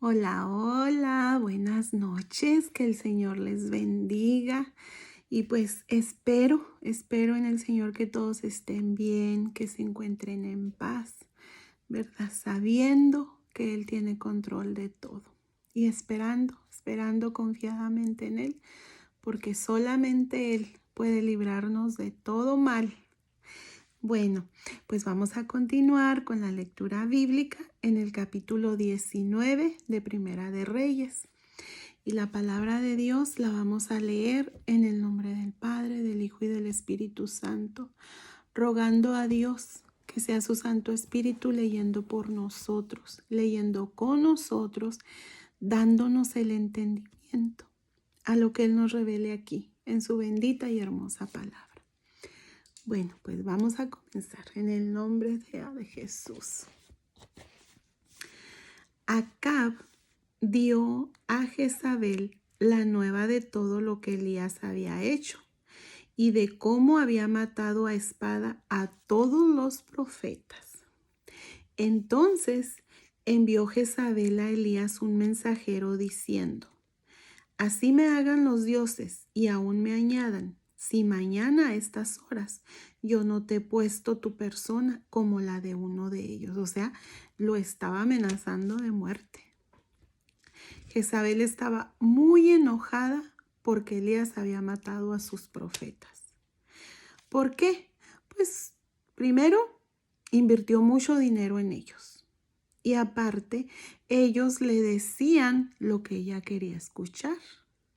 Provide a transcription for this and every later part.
Hola, hola, buenas noches, que el Señor les bendiga. Y pues espero en el Señor que todos estén bien, que se encuentren en paz, ¿verdad? Sabiendo que Él tiene control de todo y esperando confiadamente en Él, porque solamente Él puede librarnos de todo mal. Bueno, pues vamos a continuar con la lectura bíblica en el capítulo 19 de Primera de Reyes. Y la palabra de Dios la vamos a leer en el nombre del Padre, del Hijo y del Espíritu Santo, rogando a Dios que sea su Santo Espíritu leyendo por nosotros, leyendo con nosotros, dándonos el entendimiento a lo que Él nos revele aquí en su bendita y hermosa palabra. Bueno, pues vamos a comenzar en el nombre de Jesús. Acab dio a Jezabel la nueva de todo lo que Elías había hecho y de cómo había matado a espada a todos los profetas. Entonces envió Jezabel a Elías un mensajero diciendo: así me hagan los dioses y aún me añadan, si mañana a estas horas yo no te he puesto tu persona como la de uno de ellos. O sea, lo estaba amenazando de muerte. Jezabel estaba muy enojada porque Elías había matado a sus profetas. ¿Por qué? Pues primero, invirtió mucho dinero en ellos. Y aparte, ellos le decían lo que ella quería escuchar,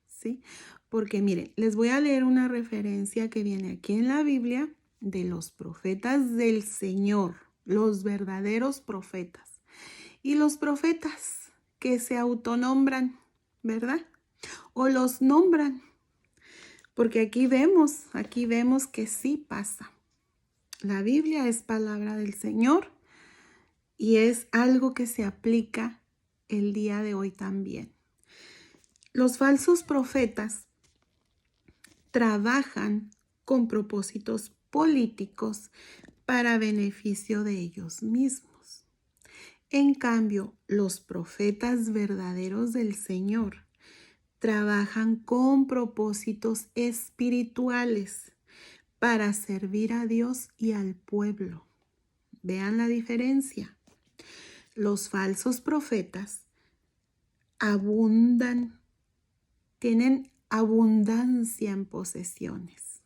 ¿sí? Porque miren, les voy a leer una referencia que viene aquí en la Biblia de los profetas del Señor, los verdaderos profetas. Y los profetas que se autonombran, ¿verdad? O los nombran, porque aquí vemos que sí pasa. La Biblia es palabra del Señor y es algo que se aplica el día de hoy también. Los falsos profetas trabajan con propósitos políticos para beneficio de ellos mismos. En cambio, los profetas verdaderos del Señor trabajan con propósitos espirituales para servir a Dios y al pueblo. Vean la diferencia. Los falsos profetas abundan, tienen abundancia en posesiones.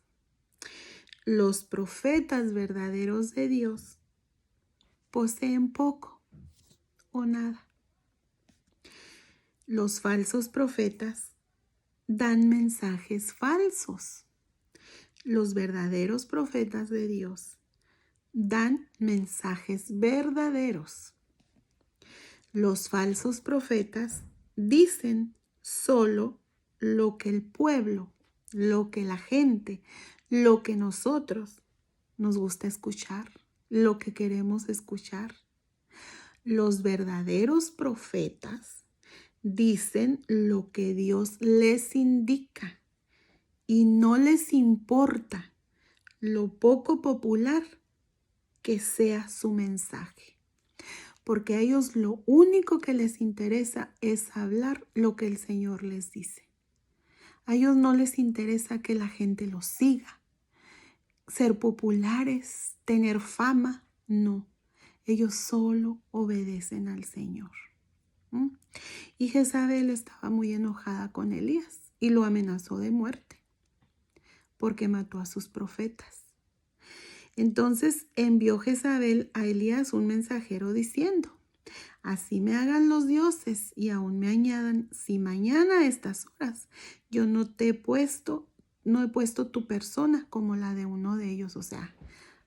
Los profetas verdaderos de Dios poseen poco o nada. Los falsos profetas dan mensajes falsos. Los verdaderos profetas de Dios dan mensajes verdaderos. Los falsos profetas dicen solo lo que el pueblo, lo que la gente, lo que nosotros nos gusta escuchar, lo que queremos escuchar. Los verdaderos profetas dicen lo que Dios les indica y no les importa lo poco popular que sea su mensaje, porque a ellos lo único que les interesa es hablar lo que el Señor les dice. A ellos no les interesa que la gente los siga, ser populares, tener fama, no. Ellos solo obedecen al Señor. Y Jezabel estaba muy enojada con Elías y lo amenazó de muerte porque mató a sus profetas. Entonces envió Jezabel a Elías un mensajero diciendo: así me hagan los dioses y aún me añadan, si mañana a estas horas yo no he puesto tu persona como la de uno de ellos. O sea,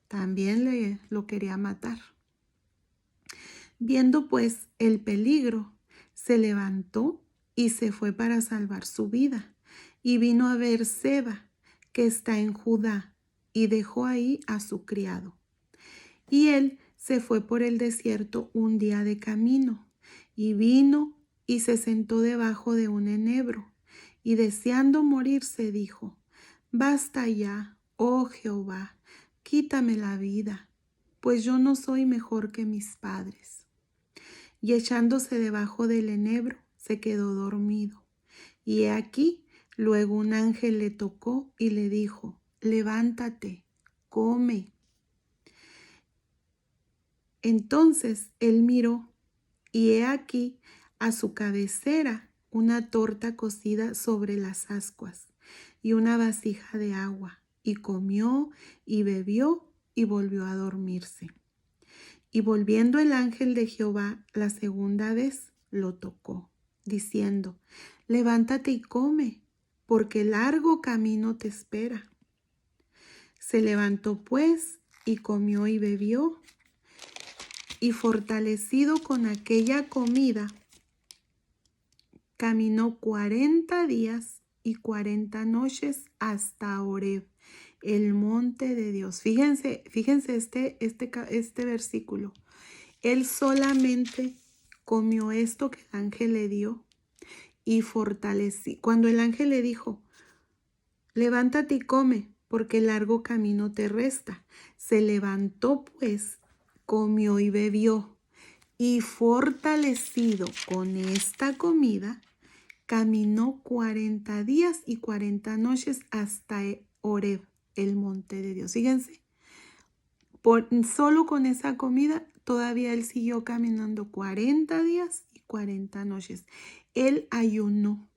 también lo quería matar. Viendo pues el peligro, se levantó y se fue para salvar su vida. Y vino a Beerseba, que está en Judá, y dejó ahí a su criado. Y él se fue por el desierto un día de camino, y vino y se sentó debajo de un enebro, y deseando morirse dijo: basta ya, oh Jehová, quítame la vida, pues yo no soy mejor que mis padres. y echándose debajo del enebro, se quedó dormido. Y he aquí, luego un ángel le tocó y le dijo: levántate, come. Entonces él miró, y he aquí a su cabecera una torta cocida sobre las ascuas y una vasija de agua, y comió y bebió y volvió a dormirse. Y volviendo el ángel de Jehová la segunda vez, lo tocó, diciendo: levántate y come, porque largo camino te espera. Se levantó pues y comió y bebió, y fortalecido con aquella comida, caminó 40 días y 40 noches hasta Horeb, el monte de Dios. Fíjense este versículo. Él solamente comió esto que el ángel le dio y fortaleció. Cuando el ángel le dijo: levántate y come, porque largo camino te resta, se levantó pues, comió y bebió, y fortalecido con esta comida, caminó 40 días y 40 noches hasta Horeb, el monte de Dios. Fíjense, solo con esa comida todavía él siguió caminando 40 días y 40 noches. Él ayunó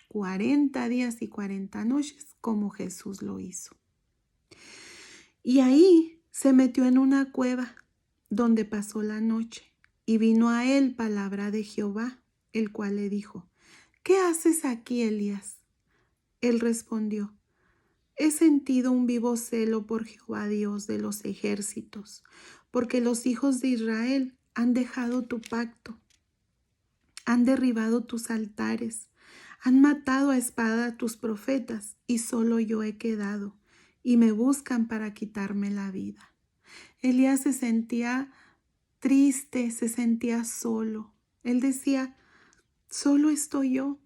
40 días y 40 noches como Jesús lo hizo. Y ahí se metió en una cueva donde pasó la noche, y vino a él palabra de Jehová, el cual le dijo: ¿qué haces aquí, Elías? Él respondió: he sentido un vivo celo por Jehová Dios de los ejércitos, porque los hijos de Israel han dejado tu pacto, han derribado tus altares, han matado a espada a tus profetas, y solo yo he quedado, y me buscan para quitarme la vida. Elías se sentía triste, se sentía solo. Él decía: solo estoy yo.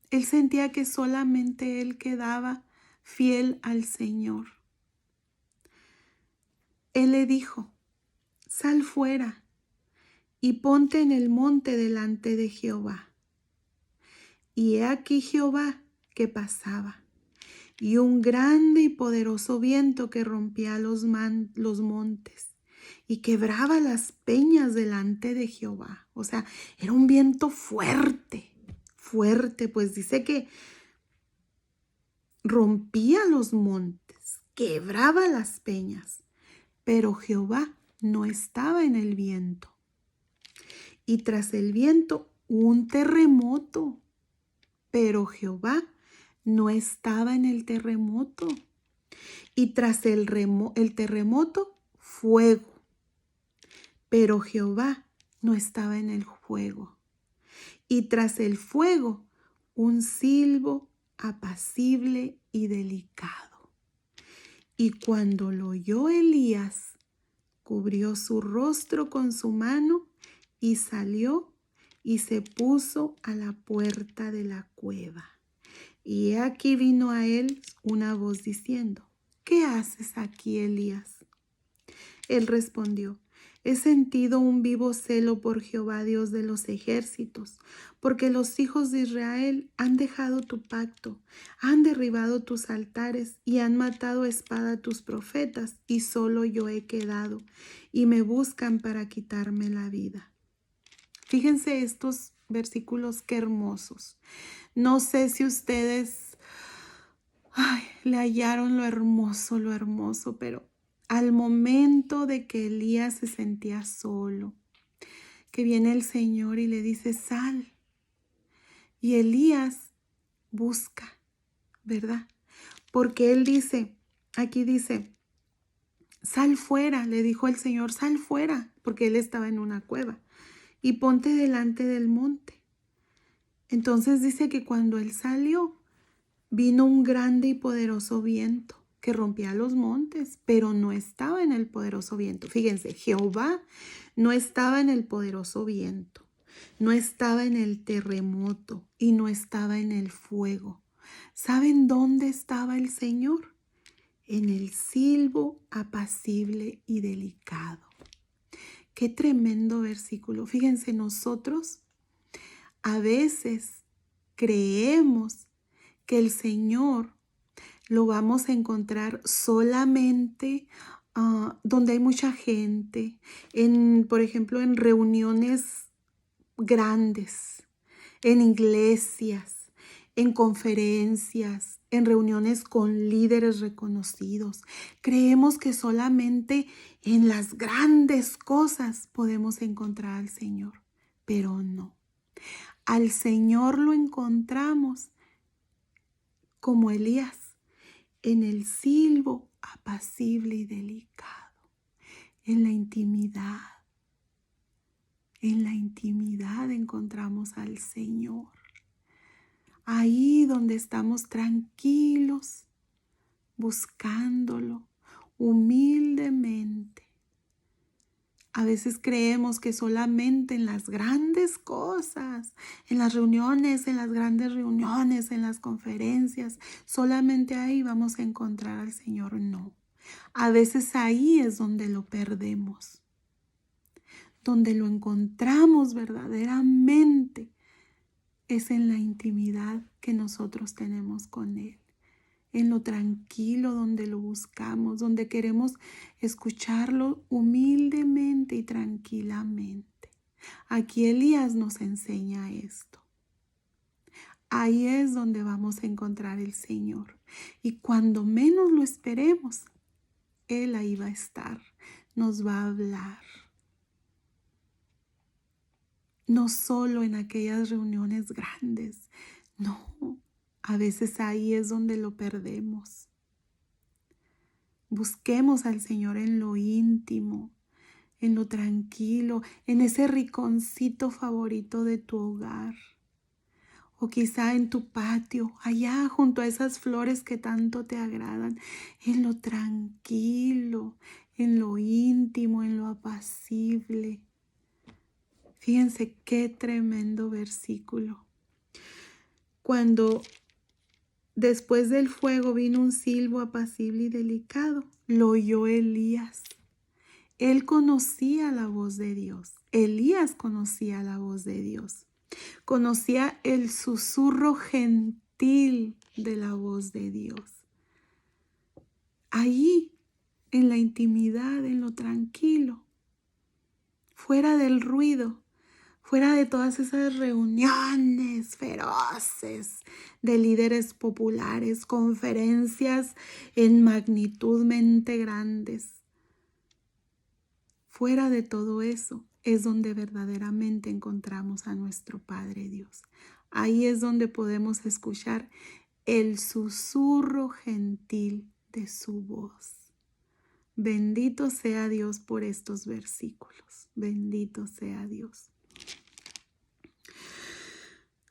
Él sentía que solamente él quedaba fiel al Señor. Él le dijo: sal fuera y ponte en el monte delante de Jehová. Y he aquí Jehová que pasaba, y un grande y poderoso viento que rompía los montes y quebraba las peñas delante de Jehová. O sea, era un viento fuerte, pues dice que rompía los montes, quebraba las peñas, pero Jehová no estaba en el viento. Y tras el viento un terremoto, pero Jehová no estaba en el terremoto. Y tras el terremoto, fuego, pero Jehová no estaba en el fuego. Y tras el fuego, un silbo apacible y delicado. Y cuando lo oyó Elías, cubrió su rostro con su mano y salió y se puso a la puerta de la cueva. Y he aquí vino a él una voz diciendo: ¿qué haces aquí, Elías? Él respondió: he sentido un vivo celo por Jehová Dios de los ejércitos, porque los hijos de Israel han dejado tu pacto, han derribado tus altares y han matado a espada a tus profetas, y solo yo he quedado, y me buscan para quitarme la vida. Fíjense estos versículos, qué hermosos. No sé si ustedes le hallaron lo hermoso, pero al momento de que Elías se sentía solo, que viene el Señor y le dice: sal. Y Elías busca, ¿verdad? Porque él dice, aquí dice: sal fuera, le dijo el Señor: sal fuera, porque él estaba en una cueva, y ponte delante del monte. Entonces dice que cuando él salió, vino un grande y poderoso viento que rompía los montes, pero no estaba en el poderoso viento. Fíjense, Jehová no estaba en el poderoso viento, no estaba en el terremoto y no estaba en el fuego. ¿Saben dónde estaba el Señor? En el silbo apacible y delicado. Qué tremendo versículo. Fíjense, nosotros a veces creemos que el Señor lo vamos a encontrar solamente donde hay mucha gente, por ejemplo, en reuniones grandes, en iglesias, en conferencias, en reuniones con líderes reconocidos. Creemos que solamente en las grandes cosas podemos encontrar al Señor, pero no. Al Señor lo encontramos como Elías, en el silbo apacible y delicado, en la intimidad. En la intimidad encontramos al Señor. Ahí donde estamos tranquilos, buscándolo humildemente. A veces creemos que solamente en las grandes cosas, en las reuniones, en las grandes reuniones, en las conferencias, solamente ahí vamos a encontrar al Señor. No. A veces ahí es donde lo perdemos, donde lo encontramos verdaderamente, es en la intimidad que nosotros tenemos con Él, en lo tranquilo donde lo buscamos, donde queremos escucharlo humildemente y tranquilamente. Aquí Elías nos enseña esto. Ahí es donde vamos a encontrar el Señor. Y cuando menos lo esperemos, Él ahí va a estar, nos va a hablar. No solo en aquellas reuniones grandes, no, a veces ahí es donde lo perdemos. Busquemos al Señor en lo íntimo, en lo tranquilo, en ese rinconcito favorito de tu hogar. O quizá en tu patio, allá junto a esas flores que tanto te agradan, en lo tranquilo, en lo íntimo, en lo apacible. Fíjense qué tremendo versículo. Cuando después del fuego vino un silbo apacible y delicado, lo oyó Elías. Él conocía la voz de Dios. Elías conocía la voz de Dios. Conocía el susurro gentil de la voz de Dios. Allí, en la intimidad, en lo tranquilo, fuera del ruido, fuera de todas esas reuniones feroces de líderes populares, conferencias en magnitudmente grandes. Fuera de todo eso es donde verdaderamente encontramos a nuestro Padre Dios. Ahí es donde podemos escuchar el susurro gentil de su voz. Bendito sea Dios por estos versículos. Bendito sea Dios.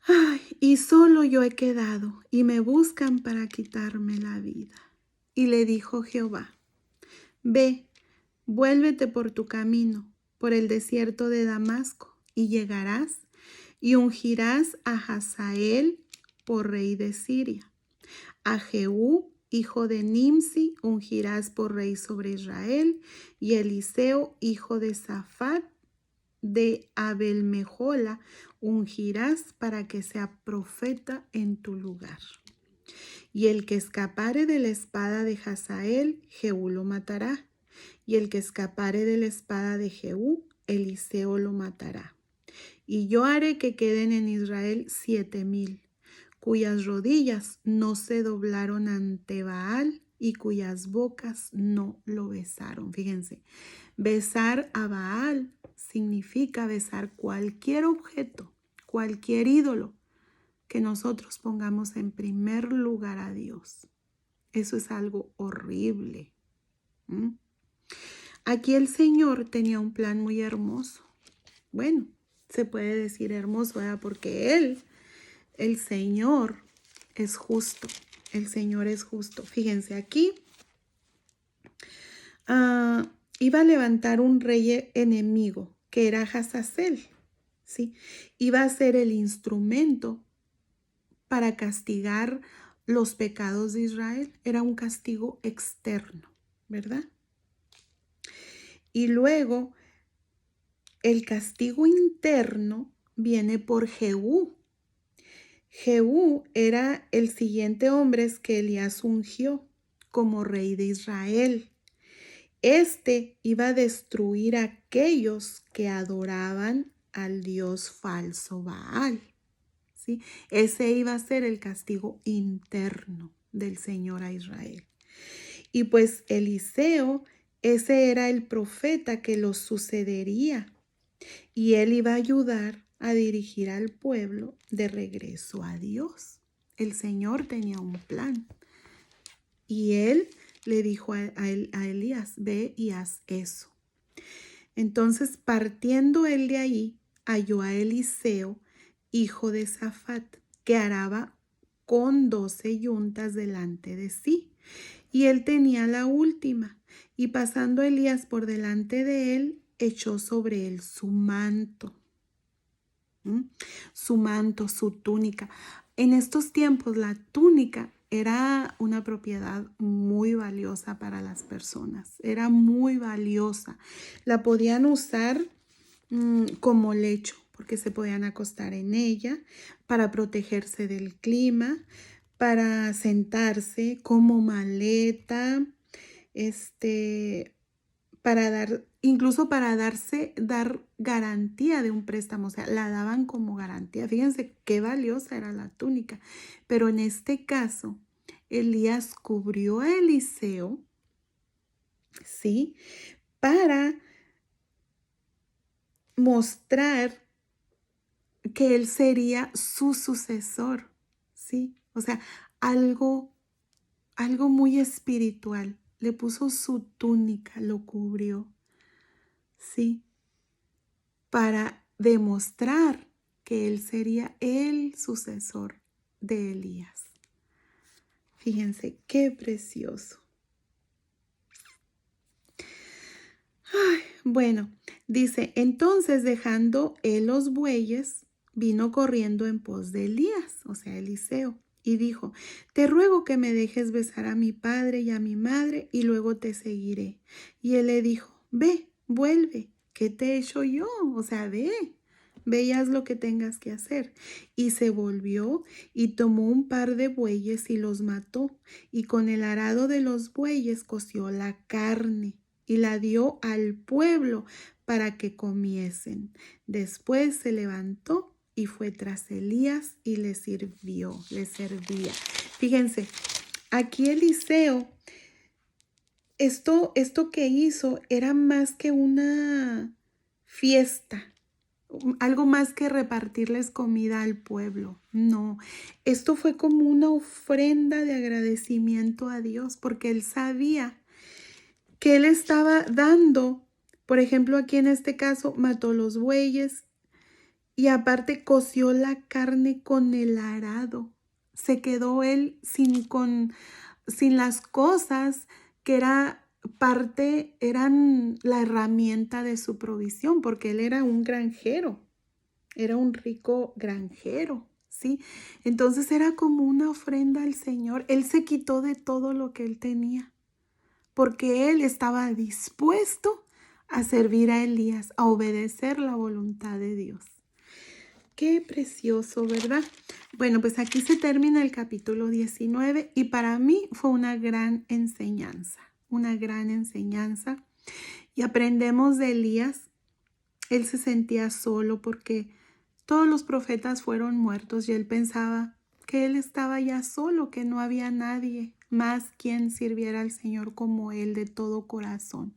Ay, y solo yo he quedado, y me buscan para quitarme la vida. Y le dijo Jehová: Ve, vuélvete por tu camino, por el desierto de Damasco, y llegarás, y ungirás a Hazael por rey de Siria. A Jehú, hijo de Nimsi, ungirás por rey sobre Israel, y Eliseo, hijo de Safat, de Abel-Mejola, ungirás para que sea profeta en tu lugar. Y el que escapare de la espada de Hazael, Jehú lo matará. Y el que escapare de la espada de Jehú, Eliseo lo matará. Y yo haré que queden en Israel 7,000, cuyas rodillas no se doblaron ante Baal y cuyas bocas no lo besaron. Fíjense, besar a Baal significa besar cualquier objeto, cualquier ídolo que nosotros pongamos en primer lugar a Dios. Eso es algo horrible. Aquí el Señor tenía un plan muy hermoso. Bueno, se puede decir hermoso, ¿verdad? Porque el Señor es justo. El Señor es justo. Fíjense, aquí iba a levantar un rey enemigo, que era Hazael, ¿sí? Iba a ser el instrumento para castigar los pecados de Israel. Era un castigo externo, ¿verdad? Y luego el castigo interno viene por Jehú. Jehú era el siguiente hombre que Elías ungió como rey de Israel. Este iba a destruir a aquellos que adoraban al dios falso Baal. ¿Sí? Ese iba a ser el castigo interno del Señor a Israel. Y pues Eliseo, ese era el profeta que los sucedería. Y él iba a ayudar a dirigir al pueblo de regreso a Dios. El Señor tenía un plan. Y él le dijo a Elías, ve y haz eso. Entonces, partiendo él de ahí, halló a Eliseo, hijo de Safat, que araba con 12 yuntas delante de sí. Y él tenía la última. Y pasando Elías por delante de él, echó sobre él su manto. Su manto, su túnica. En estos tiempos la túnica era una propiedad muy valiosa para las personas. Era muy valiosa. La podían usar como lecho, porque se podían acostar en ella, para protegerse del clima, para sentarse, como maleta, para dar, incluso para dar garantía de un préstamo, o sea, la daban como garantía. Fíjense qué valiosa era la túnica. Pero en este caso, Elías cubrió a Eliseo, ¿sí? Para mostrar que él sería su sucesor, ¿sí? O sea, algo muy espiritual. Le puso su túnica, lo cubrió, ¿sí? Para demostrar que él sería el sucesor de Elías. Fíjense qué precioso. Ay, bueno, dice, entonces dejando él los bueyes, vino corriendo en pos de Elías, o sea, Eliseo, y dijo, te ruego que me dejes besar a mi padre y a mi madre, y luego te seguiré. Y él le dijo, ve, vuelve, ¿qué te he hecho yo? O sea, ve y haz lo que tengas que hacer. Y se volvió y tomó un par de bueyes y los mató, y con el arado de los bueyes coció la carne y la dio al pueblo para que comiesen. Después se levantó y fue tras Elías y le servía. Fíjense, aquí Eliseo, esto que hizo era más que una fiesta, algo más que repartirles comida al pueblo. No, esto fue como una ofrenda de agradecimiento a Dios, porque él sabía que él estaba dando. Por ejemplo, aquí en este caso mató los bueyes y aparte coció la carne con el arado. Se quedó él sin las cosas que eran la herramienta de su provisión, porque él era un granjero, era un rico granjero, ¿sí? Entonces era como una ofrenda al Señor. Él se quitó de todo lo que él tenía, porque él estaba dispuesto a servir a Elías, a obedecer la voluntad de Dios. Qué precioso, ¿verdad? Bueno, pues aquí se termina el capítulo 19 y para mí fue una gran enseñanza, Y aprendemos de Elías. Él se sentía solo porque todos los profetas fueron muertos y él pensaba que él estaba ya solo, que no había nadie más quien sirviera al Señor como él de todo corazón.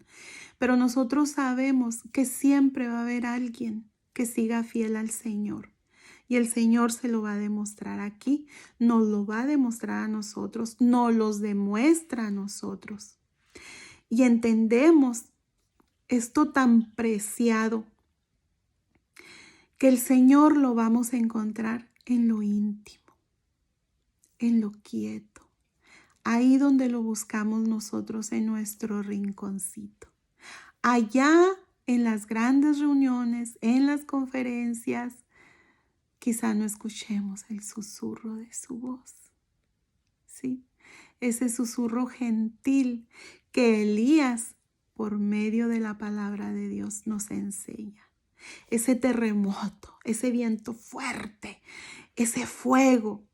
Pero nosotros sabemos que siempre va a haber alguien que siga fiel al Señor. Y el Señor se lo va a demostrar aquí, nos lo va a demostrar a nosotros, nos los demuestra a nosotros. Y entendemos esto tan preciado, que el Señor lo vamos a encontrar en lo íntimo, en lo quieto, ahí donde lo buscamos nosotros en nuestro rinconcito. Allá en las grandes reuniones, en las conferencias, quizá no escuchemos el susurro de su voz, ¿sí? Ese susurro gentil que Elías, por medio de la palabra de Dios, nos enseña. ese terremoto, ese viento fuerte, ese fuego.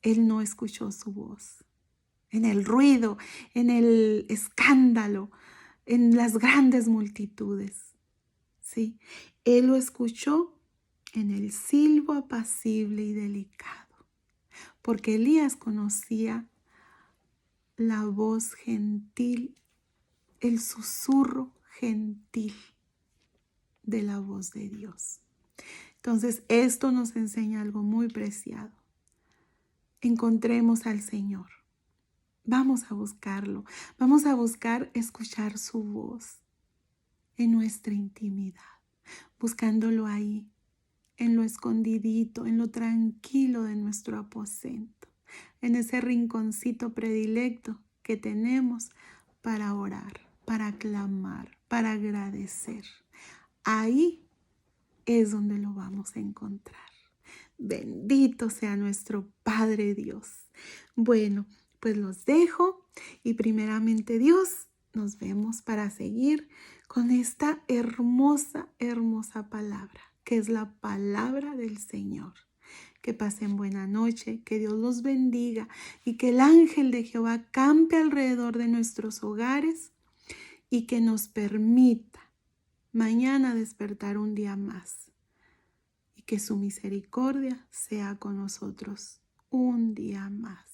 Él no escuchó su voz. En el ruido, en el escándalo, en las grandes multitudes. ¿Sí? Él lo escuchó en el silbo apacible y delicado, porque Elías conocía la voz gentil, el susurro gentil de la voz de Dios. Entonces, esto nos enseña algo muy preciado. Encontremos al Señor. Vamos a buscarlo. Vamos a buscar escuchar su voz en nuestra intimidad, buscándolo ahí, en lo escondidito, en lo tranquilo de nuestro aposento, en ese rinconcito predilecto que tenemos para orar, para clamar, para agradecer. Ahí es donde lo vamos a encontrar. Bendito sea nuestro Padre Dios. Bueno, pues los dejo y primeramente Dios, nos vemos para seguir con esta hermosa, hermosa palabra, que es la palabra del Señor. Que pasen buena noche, que Dios los bendiga y que el ángel de Jehová campe alrededor de nuestros hogares y que nos permita mañana despertar un día más. Y que su misericordia sea con nosotros un día más.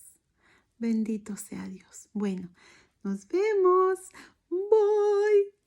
Bendito sea Dios. Bueno, nos vemos. Bye.